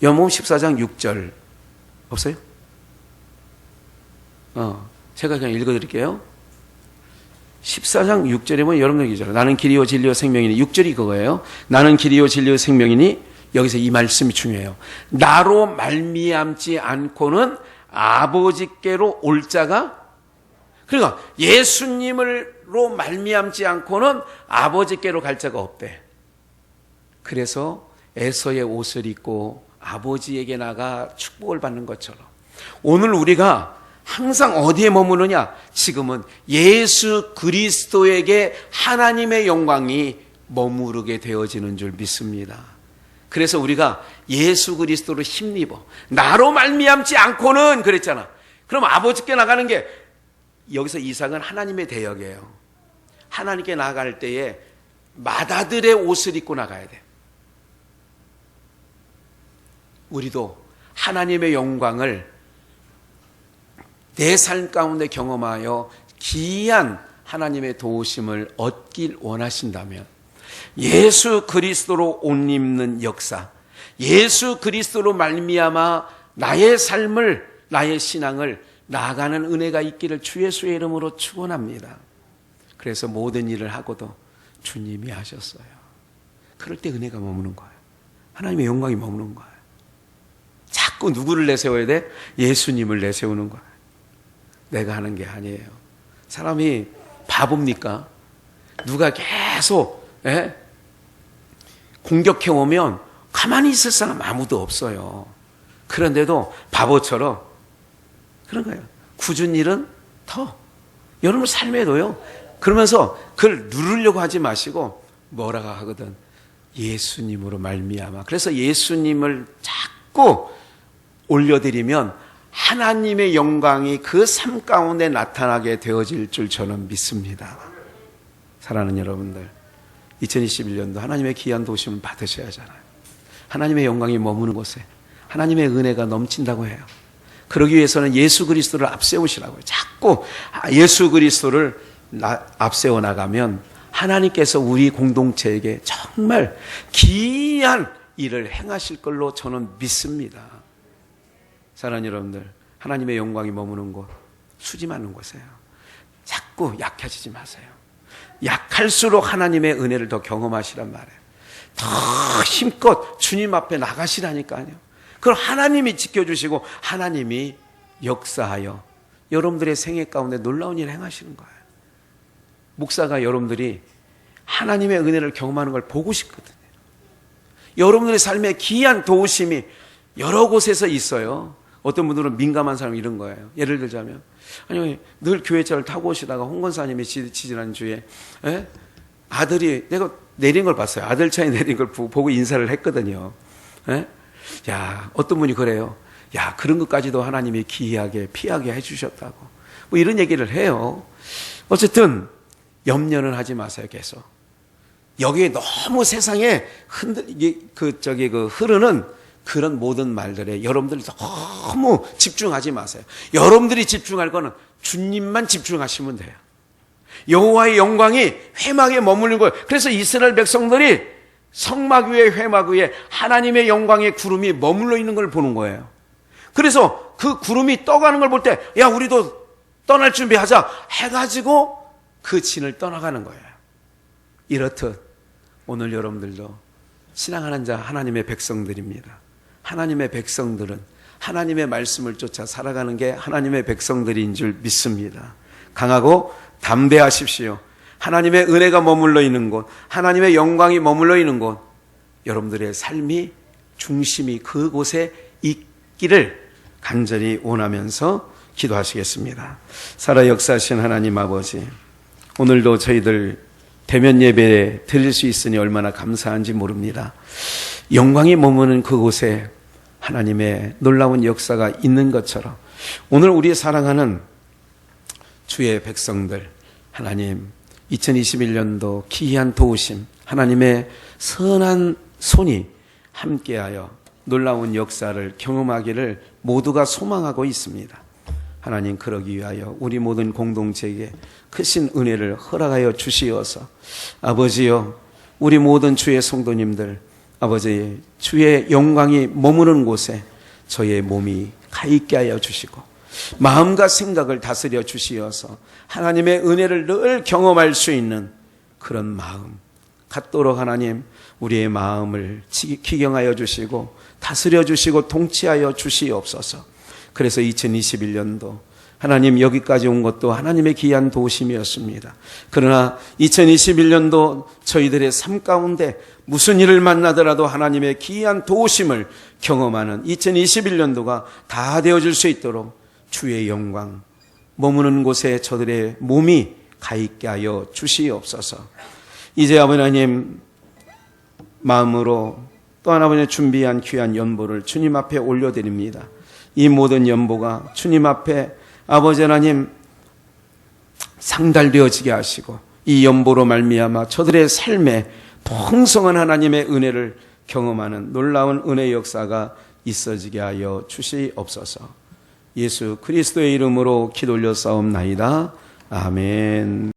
요한복음 14장 6절 없어요? 제가 그냥 읽어드릴게요. 14장 6절에 보면 여러분들 얘기잖아요. 나는 길이요 진리요 생명이니. 6절이 그거예요. 나는 길이요 진리요 생명이니. 여기서 이 말씀이 중요해요. 나로 말미암지 않고는 아버지께로 올 자가, 그러니까 예수님으로 말미암지 않고는 아버지께로 갈 자가 없대. 그래서 에서의 옷을 입고 아버지에게 나가 축복을 받는 것처럼 오늘 우리가 항상 어디에 머무느냐? 지금은 예수 그리스도에게 하나님의 영광이 머무르게 되어지는 줄 믿습니다. 그래서 우리가 예수 그리스도로 힘입어. 나로 말미암지 않고는 그랬잖아. 그럼 아버지께 나가는 게, 여기서 이삭은 하나님의 대역이에요. 하나님께 나갈 때에 맏아들의 옷을 입고 나가야 돼. 우리도 하나님의 영광을 내 삶 가운데 경험하여 기이한 하나님의 도우심을 얻길 원하신다면 예수 그리스도로 옷 입는 역사, 예수 그리스도로 말미암아 나의 삶을, 나의 신앙을 나아가는 은혜가 있기를 주 예수의 이름으로 축원합니다. 그래서 모든 일을 하고도 주님이 하셨어요. 그럴 때 은혜가 머무는 거예요. 하나님의 영광이 머무는 거예요. 자꾸 누구를 내세워야 돼? 예수님을 내세우는 거예요. 내가 하는 게 아니에요. 사람이 바보입니까? 누가 계속 공격해오면 가만히 있을 사람 아무도 없어요. 그런데도 바보처럼 그런 거예요. 굳은 일은 더. 여러분 삶에도요. 그러면서 그걸 누르려고 하지 마시고 뭐라고 하거든. 예수님으로 말미암아. 그래서 예수님을 자꾸 올려드리면 하나님의 영광이 그 삶 가운데 나타나게 되어질 줄 저는 믿습니다. 사랑하는 여러분들, 2021년도 하나님의 귀한 도심을 받으셔야 하잖아요. 하나님의 영광이 머무는 곳에 하나님의 은혜가 넘친다고 해요. 그러기 위해서는 예수 그리스도를 앞세우시라고요. 자꾸 예수 그리스도를 앞세워 나가면 하나님께서 우리 공동체에게 정말 귀한 일을 행하실 걸로 저는 믿습니다. 사랑하는 여러분들, 하나님의 영광이 머무는 곳, 수지 않는 곳이에요. 자꾸 약해지지 마세요. 약할수록 하나님의 은혜를 더 경험하시란 말이에요. 더 힘껏 주님 앞에 나가시라니까요. 그걸 하나님이 지켜주시고 하나님이 역사하여 여러분들의 생애 가운데 놀라운 일을 행하시는 거예요. 목사가 여러분들이 하나님의 은혜를 경험하는 걸 보고 싶거든요. 여러분들의 삶에 귀한 도우심이 여러 곳에서 있어요. 어떤 분들은 민감한 사람이 이런 거예요. 예를 들자면, 아니, 늘 교회차를 타고 오시다가 홍건사님이 지지난주에 아들이, 내가 내린 걸 봤어요. 아들 차에 내린 걸 보고 인사를 했거든요. 야, 어떤 분이 그래요. 야, 그런 것까지도 하나님이 기이하게 피하게 해주셨다고. 뭐 이런 얘기를 해요. 어쨌든 염려는 하지 마세요. 계속 여기에 너무 세상에 흐르는 그런 모든 말들에 여러분들이 너무 집중하지 마세요. 여러분들이 집중할 거는 주님만 집중하시면 돼요. 여호와의 영광이 회막에 머무는 거예요. 그래서 이스라엘 백성들이 성막 위에 회막 위에 하나님의 영광의 구름이 머물러 있는 걸 보는 거예요. 그래서 그 구름이 떠가는 걸 볼 때, 야, 우리도 떠날 준비하자 해가지고 그 진을 떠나가는 거예요. 이렇듯 오늘 여러분들도 신앙하는 자 하나님의 백성들입니다. 하나님의 백성들은 하나님의 말씀을 쫓아 살아가는 게 하나님의 백성들인 줄 믿습니다. 강하고 담대하십시오. 하나님의 은혜가 머물러 있는 곳, 하나님의 영광이 머물러 있는 곳, 여러분들의 삶이 중심이 그곳에 있기를 간절히 원하면서 기도하시겠습니다. 살아 역사하신 하나님 아버지, 오늘도 저희들 대면 예배 드릴 수 있으니 얼마나 감사한지 모릅니다. 영광이 머무는 그곳에 하나님의 놀라운 역사가 있는 것처럼 오늘 우리 사랑하는 주의 백성들, 하나님 2021년도 기이한 도우심, 하나님의 선한 손이 함께하여 놀라운 역사를 경험하기를 모두가 소망하고 있습니다. 하나님, 그러기 위하여 우리 모든 공동체에게 크신 은혜를 허락하여 주시어서 아버지여, 우리 모든 주의 성도님들, 아버지 주의 영광이 머무는 곳에 저의 몸이 가 있게 하여 주시고 마음과 생각을 다스려 주시어서 하나님의 은혜를 늘 경험할 수 있는 그런 마음 갖도록 하나님 우리의 마음을 기경하여 주시고 다스려 주시고 통치하여 주시옵소서. 그래서 2021년도 하나님 여기까지 온 것도 하나님의 귀한 도우심이었습니다. 그러나 2021년도 저희들의 삶 가운데 무슨 일을 만나더라도 하나님의 귀한 도우심을 경험하는 2021년도가 다 되어질 수 있도록 주의 영광 머무는 곳에 저들의 몸이 가 있게 하여 주시옵소서. 이제 아버지 하나님 마음으로 또 하나님의 준비한 귀한 연보를 주님 앞에 올려드립니다. 이 모든 연보가 주님 앞에 아버지 하나님 상달되어지게 하시고 이 연보로 말미암아 저들의 삶에 풍성한 하나님의 은혜를 경험하는 놀라운 은혜의 역사가 있어지게 하여 주시옵소서. 예수 그리스도의 이름으로 기도 올려 싸움나이다. 아멘.